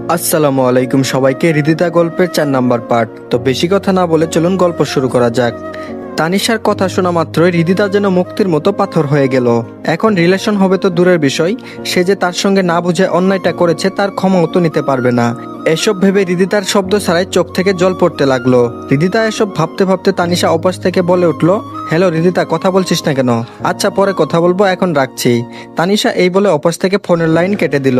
আসসালামু আলাইকুম সবাইকে। হৃদিতা গল্পের 4 নম্বর পার্ট। তো বেশি কথা না বলে চলুন গল্প শুরু করা যাক। তানিশার কথা শোনা মাত্রই হৃদিতা যেন মুক্তির মতো পাথর হয়ে গেল। এখন রিলেশন হবে তো দূরের বিষয়, সে যে তার সঙ্গে না বুঝে অন্যায়টা করেছে তার ক্ষমাও তো নিতে পারবে না। এসব ভেবে হৃদিতার শব্দ ছাড়াই চোখ থেকে জল পড়তে লাগলো। হৃদিতা এসব ভাবতে ভাবতে তানিশা অপাশ থেকে বলে উঠলো, হ্যালো হৃদিতা, কথা বলছিস না কেন? আচ্ছা পরে কথা বলবো, এখন রাখছি। তানিশা এই বলে অপাশ থেকে ফোনের লাইন কেটে দিল।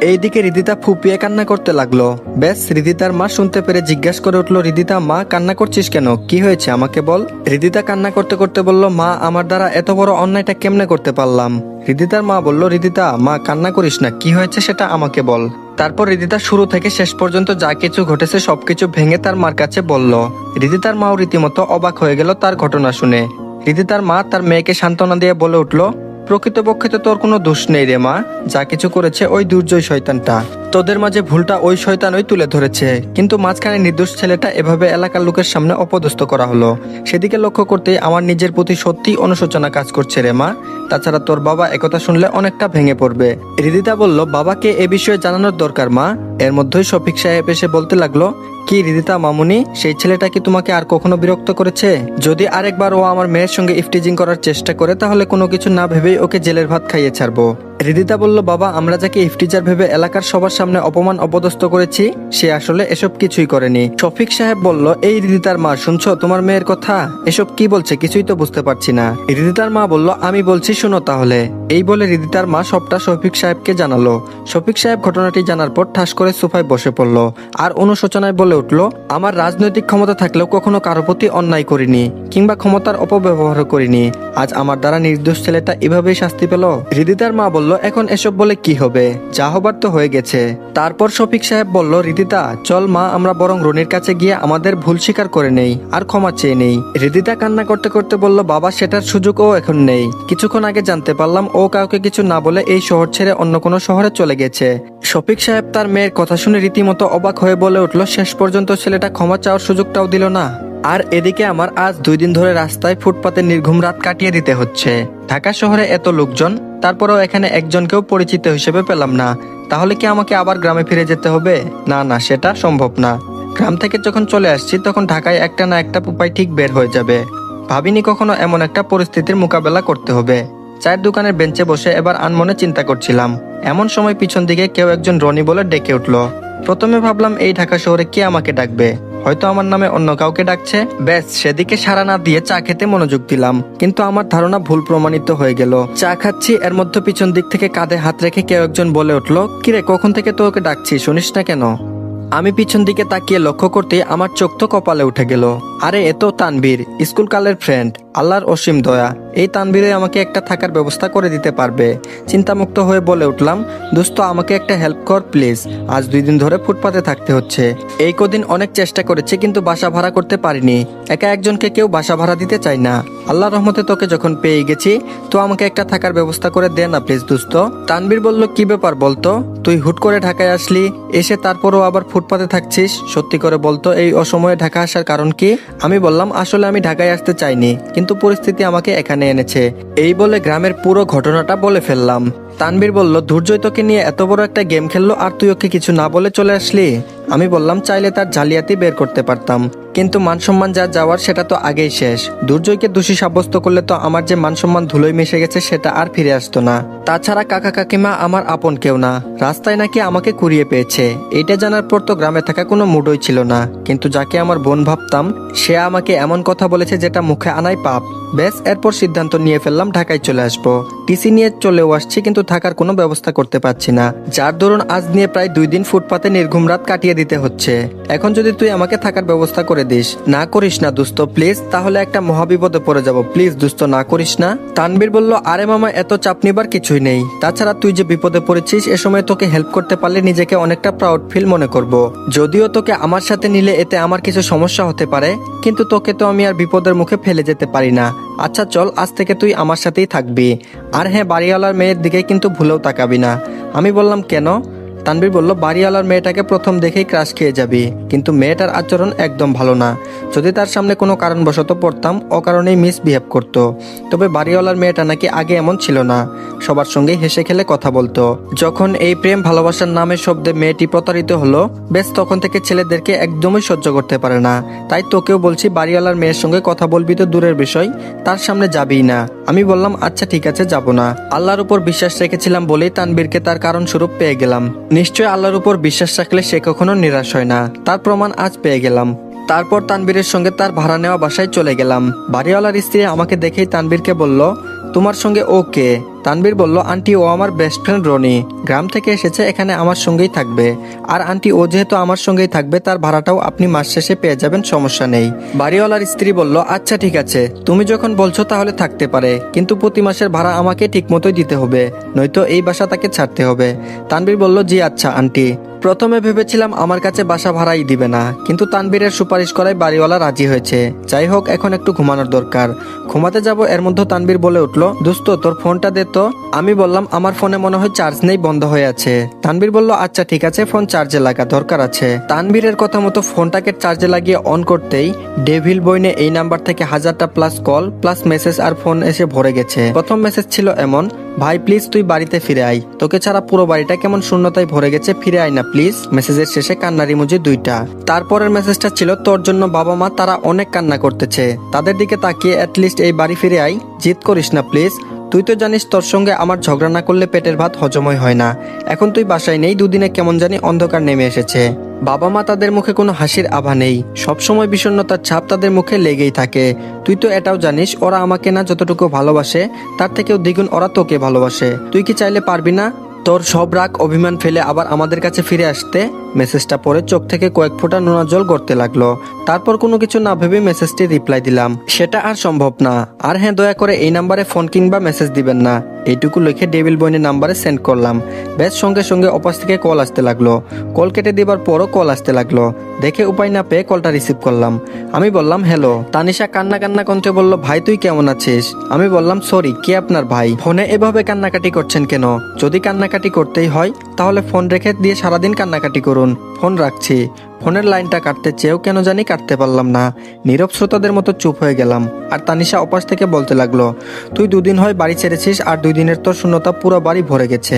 এইদিকে হৃদিতা ফুপিয়ে কান্না করতে লাগলো। ব্যাস, হৃদিতার মা শুনতে পেরে জিজ্ঞাসা করে উঠলো, হৃদিতা মা, কান্না করছিস কেন? কি হয়েছে আমাকে বল। হৃদিতা কান্না করতে করতে বলল, মা, আমার দ্বারা এত বড় অন্যায়টা কেমনে করতে পারলাম? হৃদিতার মা বলল, হৃদিতা মা, কান্না করিস না, কি হয়েছে সেটা আমাকে বল। তারপর হৃদিতা শুরু থেকে শেষ পর্যন্ত যা কিছু ঘটেছে সবকিছু ভেঙে তার মার কাছে বলল। হৃদিতার মাও রীতিমতো অবাক হয়ে গেল তার ঘটনা শুনে। হৃদিতার মা তার মেয়েকে সান্ত্বনা দিয়ে বলে উঠল, প্রকৃতপক্ষে তো তোর কোনো দোষ নেই রে মা, যা কিছু করেছে ওই দুর্জয় শয়তানটা। তোদের মাঝে ভুলটা ওই শয়তানই তুলে ধরেছে, কিন্তু মাঝখানে নির্দোষ ছেলেটা এভাবে এলাকার লোকের সামনে অপদস্থ করা হলো। সেদিকে লক্ষ্য করতেই আমার নিজের প্রতি সত্যি অনুশোচনা কাজ করছে রে মা। তাছাড়া তোর বাবা একথা শুনলে অনেকটা ভেঙে পড়বে। হৃদিতা বলল, বাবাকে এ বিষয়ে জানানোর দরকার মা। এর মধ্যেই শফিক সাহেব এসে বলতে লাগলো, কি হৃদিতা মামুনি, সেই ছেলেটা কি তোমাকে আর কখনো বিরক্ত করেছে? যদি আরেকবার ও আমার মেয়ের সঙ্গে ইফটিজিং করার চেষ্টা করে তাহলে কোনো কিছু না ভেবেই ওকে জেলের ভাত খাইয়ে ছাড়বো। হৃদিতা বলল, বাবা, আমরা যাকে ইফটিজার ভেবে এলাকার সবার সামনে অপমান অপদস্থ করেছি সে আসলে এসব কিছুই করেনি। শফিক সাহেব বলল, এই হৃদিতার মা, শুনছো তোমার মেয়ের কথা? এসব কি বলছে কিছুই তো বুঝতে পারছি না। হৃদিতার মা বলল, আমি বলছি শোনো তাহলে। এই বলে হৃদিতার মা সবটা শফিক সাহেবকে জানালো। শফিক সাহেব ঘটনাটি জানার পর ঠাস করে সোফায় বসে পড়লো আর অনুশোচনায় বলে উঠলো, আমার রাজনৈতিক ক্ষমতা থাকলেও কখনো কারো প্রতি অন্যায় করিনি কিংবা ক্ষমতার অপব্যবহার করিনি। আজ আমার দ্বারা নির্দোষ ছেলেটা এভাবেই শাস্তি পেল। হৃদিতার মা বলল, এখন এসব বলে কি হবে, যা হবার তো হয়ে গেছে। তারপর শফিক সাহেব বলল, হৃদিতা চল মা, আমরা বরং রনির কাছে গিয়ে আমাদের ভুল স্বীকার করে নেই আর ক্ষমা চেয়ে নেই। হৃদিতা কান্না করতে করতে বলল, বাবা, সেটার সুযোগও এখন নেই। কিছুক্ষণ আগে জানতে পারলাম ও কাউকে কিছু না বলে এই শহর ছেড়ে অন্য কোনো শহরে চলে গেছে। শফিক সাহেব তার মেয়ের কথা শুনে রীতিমতো অবাক হয়ে বলে উঠল, শেষ পর্যন্ত ছেলেটা ক্ষমা চাওয়ার সুযোগটাও দিল না। আর এদিকে আমার আজ 2 দিন ধরে রাস্তায় ফুটপাতে নির্ঘুম রাত কাটিয়ে দিতে হচ্ছে। ঢাকা শহরে এত লোকজন, তারপরেও এখানে একজনকেও পরিচিত হিসেবে পেলাম না। তাহলে কি আমাকে আবার গ্রামে ফিরে যেতে হবে? না না, সেটা সম্ভব না। গ্রাম থেকে যখন চলে আসছি তখন ঢাকায় একটা না একটা উপায় ঠিক বের হয়ে যাবে। ভাবিনি কখনো এমন একটা পরিস্থিতির মোকাবেলা করতে হবে। চায়ের দোকানের বেঞ্চে বসে এবার আনমনে চিন্তা করছিলাম। এমন সময় পিছন দিকে কেউ একজন রনি বলে ডেকে উঠলো। প্রথমে ভাবলাম এই ঢাকা শহরে কে আমাকে ডাকবে, হয়তো আমার নামে অন্য কাউকে ডাকছে। ব্যাস, সেদিকে সাড়া না দিয়ে চা খেতে মনোযোগ দিলাম, কিন্তু আমার ধারণা ভুল প্রমাণিত হয়ে গেল। চা খাচ্ছি, এর মধ্যে পিছন দিক থেকে কাঁধে হাত রেখে কেউ একজন বলে উঠলো, কিরে, কখন থেকে তোকে ডাকছি, শুনিস না কেন? আমি পিছন দিকে তাকিয়ে লক্ষ্য করতে আমার চোখ তো কপালে উঠে গেল। আরে এ তো তানবীর, স্কুল কালের ফ্রেন্ড। আল্লাহর অসীম দয়া, এই তানবীরে আমাকে একটা থাকার ব্যবস্থা করে দিতে পারবে। চিন্তামুক্ত হয়ে বলে উঠলাম, দোস্ত আমাকে একটা হেল্প কর প্লিজ। আজ 2 দিন ধরে ফুটপাতে থাকতে হচ্ছে। এই কদিন অনেক চেষ্টা করেছি কিন্তু বাসা ভাড়া করতে পারিনি। একা একজনকে কেউ বাসা ভাড়া দিতে চায় না। আল্লাহর রহমতে তোকে যখন পেয়ে গেছি, তো আমাকে একটা থাকার ব্যবস্থা করে দে না প্লিজ দোস্ত। তানবীর বলল, কি ব্যাপার বলতো, তুই হুট করে ঢাকায় আসলি, এসে তারপরও আবার ফুটপাতে থাকছিস, সত্যি করে বলতো এই অসময়ে ঢাকা আসার কারণ কি? আমি বললাম, আসলে আমি ঢাকায় আসতে চাইনি, কিন্তু পরিস্থিতি আমাকে এখানে এনেছে। এই বলে গ্রামের পুরো ঘটনাটা বলে ফেললাম। তানবীর বলল, দুর্জয় তোকে নিয়ে এত বড় একটা গেম খেললো আর তুই ওকে কিছু না বলে চলে আসলি? আমি বললাম, চাইলে তার জালিয়াতি বের করতে পারতাম, কিন্তু মান সম্মান যা যাওয়ার সেটা তো আগেই শেষ। দুর্জয়কে দোষী সাব্যস্ত করলে তো আমার যে মান সম্মান ধুলোয় মিশে গেছে সেটা আর ফিরে আসতো না। তাছাড়া কাকা কাকিমা আমার আপন কেউ না, রাস্তায় নাকি আমাকে কুড়িয়ে পেয়েছে। এটা জানার পর তো গ্রামে থাকা কোনো মুডই ছিল না, কিন্তু যাকে আমার বোন ভাবতাম সে আমাকে এমন কথা বলেছে যেটা মুখে আনাই পাপ। ব্যাস, এরপর সিদ্ধান্ত নিয়ে ফেললাম ঢাকায় চলে আসবো। টিসি নিয়ে চলেও আসছি, কিন্তু থাকার কোনো ব্যবস্থা করতে পারছি না, যার দরুন আজ নিয়ে প্রায় 2 দিন ফুটপাতে নির্ঘুম রাত কাটিয়ে দিতে হচ্ছে। এখন যদি তুই আমাকে থাকার ব্যবস্থা করে দিস। না করিস না দোস্ত প্লিজ, তাহলে একটা মহাবিপদে পড়ে যাব, প্লিজ দোস্ত না করিস না। তানবীর বলল, আরে মামা, এত চাপ নিবার কিছুই নেই। তাছাড়া তুই যে বিপদে পড়েছিস, এ সময় তোকে হেল্প করতে পারলে নিজেকে অনেকটা প্রাউড ফিল মনে করব। যদিও তোকে আমার সাথে নিলে এতে আমার কিছু সমস্যা হতে পারে, কিন্তু তোকে তো আমি আর বিপদের মুখে ফেলে যেতে পারি না। আচ্ছা চল, আজ থেকে তুই আমার সাথেই থাকবি। আর হ্যাঁ, বাড়িওয়ালার মেয়ের দিকে কিন্তু ভুলেও তাকাবি না। আমি বললাম, কেন? তানবীর বলল, বাড়িওয়ালার মেয়েটাকে প্রথম দেখেই ক্রাশ খেয়ে যাবি, কিন্তু মেয়েটার আচরণ একদম ভালো না। যদি তার সামনে কোনো কারণবশত পড়তাম, অকারণেই মিসবিহেভ করতো। তবে বাড়িওয়ালার মেয়েটা নাকি আগে এমন ছিল না, সবার সঙ্গে হেসে খেলে কথা বলতো। যখন এই প্রেম ভালোবাসার নামের শব্দে মেয়েটি প্রতারিত হলো, বেশ তখন থেকে ছেলেদেরকে একদমই সহ্য করতে পারে না। তাই তোকেও বলছি, বাড়িওয়ালার মেয়ের সঙ্গে কথা বলবি তো দূরের বিষয়, তার সামনে যাবিই না। আমি বললাম, আচ্ছা ঠিক আছে, যাব না। আল্লাহর উপর বিশ্বাস রেখেছিলাম বলেই তানবীরকে তার কারণ স্বরূপ পেয়ে গেলাম। নিশ্চয় আল্লাহর উপর বিশ্বাস রাখলে সে কখনো নিরাশ হয় না, তার প্রমাণ আজ পেয়ে গেলাম। তারপর তানবীরের সঙ্গে তার ভাড়া নেওয়া বাসায় চলে গেলাম। বাড়িওয়ালার স্ত্রী আমাকে দেখেই তানবীরকে বলল, তোমার সঙ্গে ও কে? তানবীর বলল, আন্টি ও আমার বেস্ট ফ্রেন্ড রনি, গ্রাম থেকে এসেছে, এখানে আমার সঙ্গেই থাকবে। আর আন্টি ও যেহেতু আমার সঙ্গেই থাকবে, তার ভাড়াটাও আপনি মাস শেষে পেয়ে যাবেন, সমস্যা নেই। বাড়িওয়ালার স্ত্রী বলল, আচ্ছা ঠিক আছে, তুমি যখন বলছো তাহলে থাকতে পারে, কিন্তু প্রতি মাসের ভাড়া আমাকে ঠিক মতোই দিতে হবে, নয়তো এই বাসা তাকে ছাড়তে হবে। তানবীর বলল, জি আচ্ছা আন্টি। প্রথমে ভেবেছিলাম আমার কাছে বাসা ভাড়াই দিবে না, কিন্তু তানবীরের সুপারিশ করায় বাড়িওয়ালা রাজি হয়েছে। যাই হোক, এখন একটু ঘুমানোর দরকার, ঘুমাতে যাব। এর মধ্যে তানবীর বলে উঠল, দোস্ত তোর ফোনটা দে তো। আমি বললাম, আমার ফোনে মনে হয় চার্জ নেই, বন্ধ হয়ে আছে। তানবীর বলল, আচ্ছা ঠিক আছে, ফোন চার্জে লাগা, দরকার আছে। তানবীরের কথা মতো ফোনটাকে চার্জে লাগিয়ে অন করতেই ডেভিল বইনে এই নাম্বার থেকে 1000টা প্লাস কল প্লাস মেসেজ আর ফোন এসে ভরে গেছে। প্রথম মেসেজ ছিল এমন, ভাই প্লিজ তুই বাড়িতে ফিরে আয়, তোকে ছাড়া পুরো বাড়িটা কেমন শূন্যতায় ভরে গেছে, ফিরে আয় না প্লিজ। মেসেজের শেষে কান্নার ইমোজি 2টা। তারপরের মেসেজটা ছিল, তোর জন্য বাবা মা তারা অনেক কান্না করতেছে, তাদের দিকে তাকিয়ে অ্যাটলিস্ট এই বাড়ি ফিরে আয়, জিদ করিস না প্লিজ। তুই তো জানিস তোর সঙ্গে আমার ঝগড়া না করলে পেটের ভাত হজমই হয় না। এখন তুই বাসায় নেই, দুদিনে কেমন জানি অন্ধকার নেমে এসেছে। বাবা মা তাদের মুখে কোনো হাসির আভা নেই, সবসময় বিষণ্ণতার ছাপ তাদের মুখে লেগেই থাকে। তুই তো এটাও জানিস, ওরা আমাকে না যতটুকু ভালোবাসে, তার থেকেও দ্বিগুণ ওরা তোকে ভালোবাসে। তুই কি চাইলে পারবি না তোর সব রাগ অভিমান ফেলে আবার আমাদের কাছে ফিরে আসতে? মেসেজটা পড়ে চোখ থেকে কয়েক ফোঁটা নোনা জল গড়তে লাগলো। তারপর কোনো কিছু না ভেবে মেসেজটি রিপ্লাই দিলাম, সেটা আর সম্ভব না। আর হ্যাঁ, দয়া করে এই নাম্বারে ফোন কিংবা মেসেজ দিবেন না, এইটুকু লিখে ডেভিল বইনের নাম্বারে সেন্ড করলাম। বেশ সঙ্গে সঙ্গে অপাস থেকে কল আসতে লাগলো। কল কেটে দেবার পরও কল আসতে লাগলো। দেখে উপায় না পেয়ে কলটা রিসিভ করলাম। আমি বললাম, হ্যালো। তানিশা কান্না কান্না কণ্ঠে বলল, ভাই তুই কেমন আছিস? আমি বললাম, সরি, কে আপনার ভাই? ফোনে এভাবে কান্নাকাটি করছেন কেন? যদি কান্নাকাটি করতেই হয় তাহলে ফোন রেখে দিয়ে সারাদিন কান্নাকাটি করুন। ফোন রাখছি। ফোনের লাইনটা কাটতে চেয়েও কেন জানি কাটতে পারলাম না। নীরব শ্রোতাদের মতো চুপ হয়ে গেলাম। আর তানিশা অপাস থেকে বলতে লাগলো, তুই 2 দিন হয় বাড়ি ছেড়েছিস, আর 2 দিনের তোর শূন্যতা পুরো বাড়ি ভরে গেছে।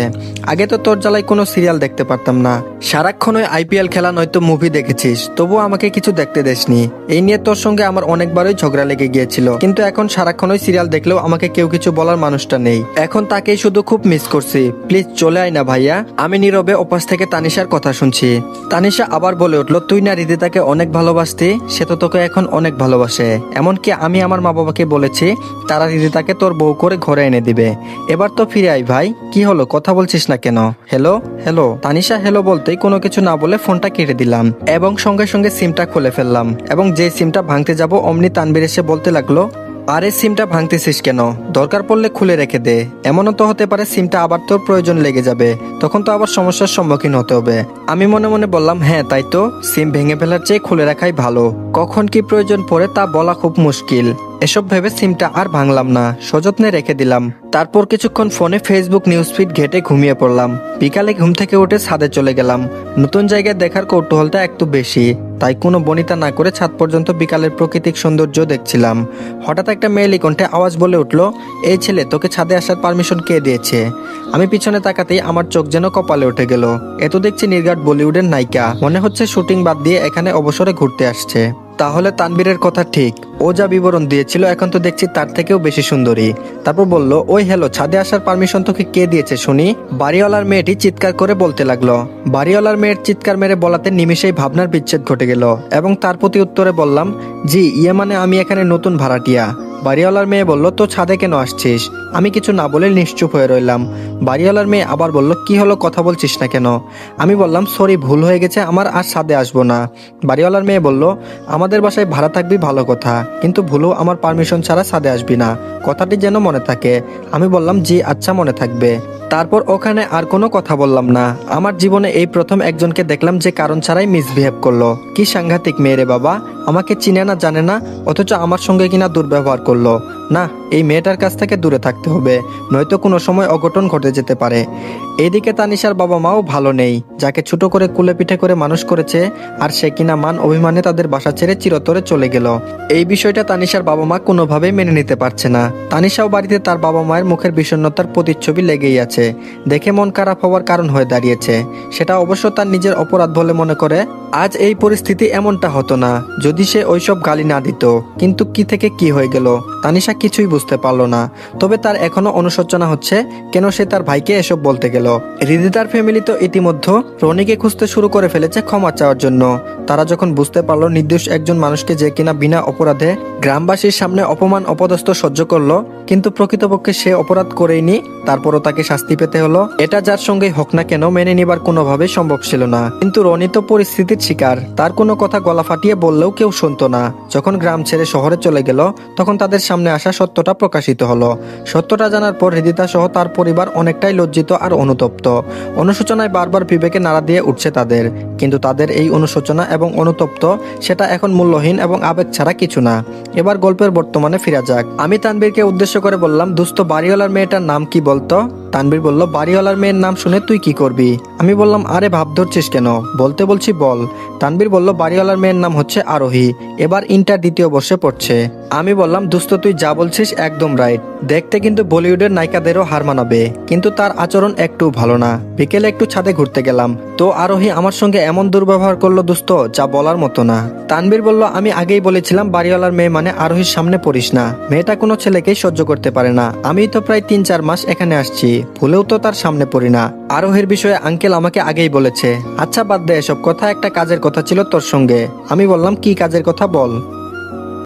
আগে তো তোর জ্বালায় কোনো সিরিয়াল দেখতে পারতাম না, সারাক্ষণ ওই আইপিএল খেলা নয়তো মুভি দেখেছিস, তবুও আমাকে কিছু দেখতে দেসনি। এই নিয়ে তোর সঙ্গে আমার অনেকবারই ঝগড়া লেগে গিয়েছিল, কিন্তু এখন সারাক্ষণ ওই সিরিয়াল দেখলেও আমাকে কেউ কিছু বলার মানুষটা নেই। এখন তাকেই শুধু খুব মিস করছি, প্লিজ চলে আয় না ভাইয়া। আমি নীরবে অপাস থেকে তানিশার কথা শুনছি। তানিশা আবার বলে উঠল, তুই না হৃদিতাকে অনেক ভালোবাসতি, সে তো তোকে এখন অনেক ভালোবাসে। এমনকি আমি আমার মা বাবাকে বলেছি তারা হৃদিতাকে তোর বউ করে ঘরে এনে দিবে। এবার তো ফিরে আয় ভাই। কি হলো, কথা বলছিস না কেন? Hello hello. তানিশা হ্যালো বলতেই কোনো কিছু না বলে ফোনটা কেটে দিলাম এবং সঙ্গে সঙ্গে সিমটা খুলে ফেললাম। এবং যে সিমটা ভাঙতে যাব অমনি তানবীর এসে বলতে লাগলো, আরে সিমটা ভাঙতেছিস কেন? দরকার পড়লে খুলে রেখে দে। এমনও তো হতে পারে সিমটা আবার তোর প্রয়োজন লেগে যাবে, তখন তো আবার সমস্যার সম্মুখীন হতে হবে। আমি মনে মনে বললাম, হ্যাঁ তাই তো, সিম ভেঙে ফেলার চেয়ে খুলে রাখাই ভালো। কখন কি প্রয়োজন পড়ে তা বলা খুব মুশকিল। এসব ভেবে সিমটা আর ভাঙলাম না, সযত্নে রেখে দিলাম। তারপর কিছুক্ষণ ফোনে ফেসবুক নিউজ ফিড ঘেটে ঘুমিয়ে পড়লাম। বিকালে ঘুম থেকে উঠে ছাদে চলে গেলাম। নতুন জায়গায় দেখার কৌতূহলটা একটু বেশি, তাই কোনো বনিতা না করে ছাদ পর্যন্ত বিকালের প্রাকৃতিক সৌন্দর্য দেখছিলাম। হঠাৎ একটা মেয়েলি কণ্ঠে আওয়াজ বলে উঠলো, এই ছেলে, তোকে ছাদে আসার পারমিশন কে দিয়েছে? আমি পিছনে তাকাতেই আমার চোখ যেন কপালে উঠে গেল। এত দেখছি নির্ঘাত বলিউডের নায়িকা, মনে হচ্ছে শুটিং বাদ দিয়ে এখানে অবসরে ঘুরতে আসছে। তাহলে তানবীরের কথা ঠিক, ও যা বিবরণ দিয়েছিল এখন তো দেখছি তার থেকেও বেশি সুন্দরী। তারপর বলল, ওই হ্যালো, ছাদে আসার পারমিশন তোকে কে দিয়েছে শুনি? বাড়িওয়ালার মেয়েটি চিৎকার করে বলতে লাগলো। বাড়িওয়ালার মেয়ের চিৎকার মেরে বলাতে নিমিষেই ভাবনার বিচ্ছেদ ঘটে গেল এবং তার প্রতি উত্তরে বললাম, জি ইয়ে মানে আমি এখানে নতুন ভাড়াটিয়া। বাড়িওয়ালার মেয়ে বলল, তো ছাদে কেন আসছিস? আমি কিছু না বলে নিশ্চুপ হয়ে রইলাম। বাড়িওয়ালার মেয়ে আবার বলল, কি হলো, কথা বলছিস না কেন? আমি বললাম, সরি, ভুল হয়ে গেছে আমার, আর ছাদে আসবো না। বাড়িওয়ালার মেয়ে বলল, আমাদের বাসায় ভাড়া থাকবি ভালো কথা, কিন্তু ভুলেও আমার পারমিশন ছাড়া ছাদে আসবি না, কথাটি যেন মনে থাকে। আমি বললাম, জি আচ্ছা, মনে থাকবে। তারপর ওখানে আর কোনো কথা বললাম না। আমার জীবনে এই প্রথম একজনকে দেখলাম যে কারণ ছাড়াই মিসবিহেভ করলো। কি সাংঘাতিক মেয়ে রে বাবা, আমাকে চিনে না জানে না, অথচ আমার সঙ্গে কিনা দুর্ব্যবহার করলো। না, এই মেয়েটার কাছ থেকে দূরে থাকতে হবে, নয়তো কোনো সময় অঘটন ঘটে যেতে পারে। এদিকে তানিশার বাবা মাও ভালো নেই, যাকে ছোট করে কুলে পিঠে করে মানুষ করেছে, আর সে কিনা মান অভিমানে তাদের বাসা ছেড়ে চিরতরে চলে গেল। এই বিষয়টা তানিশার বাবা মা কোনোভাবেই মেনে নিতে পারছে না। তানিশাও বাড়িতে তার বাবা মায়ের মুখের বিষণ্ণতার প্রতিচ্ছবি লেগেই আছে, দেখে মন খারাপ হওয়ার কারণ হয়ে দাঁড়িয়েছে। সেটা অবশ্য তার নিজের অপরাধ বলে মনে করে। আজ এই পরিস্থিতি এমনটা হতো না যদি সে ওইসব গালি না দিত, কিন্তু কি থেকে কি হয়ে গেল তানিশা কিছুই বুঝতে পারলো না। তবে তার এখনো অনুশোচনা হচ্ছে কেন সে তার ভাইকে এসব বলতে গেল। হৃদিতার ফ্যামিলি তো ইতিমধ্যে রনিকে খুঁজতে শুরু করে ফেলেছে ক্ষমা চাওয়ার জন্য। তারা যখন বুঝতে পারলো নির্দোষ একজন মানুষকে যে কিনা বিনা অপরাধে গ্রামবাসীর সামনে অপমান অপদস্থ সহ্য করলো, কিন্তু প্রকৃতপক্ষে সে অপরাধ করেইনি, তারপরও তাকে শাস্তি পেতে হলো, এটা যার সঙ্গে হোক না কেন মেনে নিবার কোনোভাবেই সম্ভব ছিল না। কিন্তু রনি তো পরিস্থিতির শিকার, তার কোনো কথা গলা ফাটিয়ে বললেও কেউ শুনতো না। যখন গ্রাম ছেড়ে শহরে চলে গেল, তখন তাদের সামনে আসা সত্যটা প্রকাশিত হলো। সত্যটা জানার পর হৃদিতা সহ তার পরিবার অনেকটাই লজ্জিত আর অনুতপ্ত। অনুশোচনায় বারবার বিবেকে নাড়া দিয়ে উঠছে তাদের, কিন্তু তাদের এই অনুশোচনা এবং অনুতপ্ত সেটা এখন মূল্যহীন এবং আবেগ ছাড়া কিছু না। এবার গল্পের বর্তমানে ফিরা যাক। আমি তানবীরকে উদ্দেশ্য করে বললাম, দোস্ত বাড়িওয়ালার মেয়েটার নাম কি বলতো? তানবীর বলল, বাড়িওয়ালার মেয়ের নাম শুনে তুই কি করবি? আমি বললাম, আরে ভাব ধরছিস কেন, বলতে বলছি বল। তানবীর বলল, বাড়িওয়ালার মেয়ের নাম হচ্ছে আরোহী, এবার ইন্টার দ্বিতীয় বর্ষে পড়ছে। আমি বললাম, দোস্ত তুই যা বলছিস একদম রাইট, দেখতে কিন্তু বলিউডের নায়িকাদেরও হার মানাবে, কিন্তু তার আচরণ একটু ভালো না। বিকেলে একটু ছাদে ঘুরতে গেলাম, তো আরোহী আমার সঙ্গে এমন দুর্ব্যবহার করলো দোস্ত, যা বলার মতো না। তানবীর বলল, আমি আগেই বলেছিলাম বাড়িওয়ালার মেয়ে মানে আরোহীর সামনে পড়িস না, মেয়েটা কোনো ছেলেকেই সহ্য করতে পারে না। আমি তো প্রায় 3-4 মাস এখানে আসছি, ভুলেও তো তার সামনে পড়ি না। আরোহীর বিষয়ে আঙ্কেল আমাকে আগেই বলেছে। আচ্ছা বাদ দে এসব কথা, একটা কাজের কথা ছিল তোর সঙ্গে। আমি বললাম, কি কাজের কথা বল।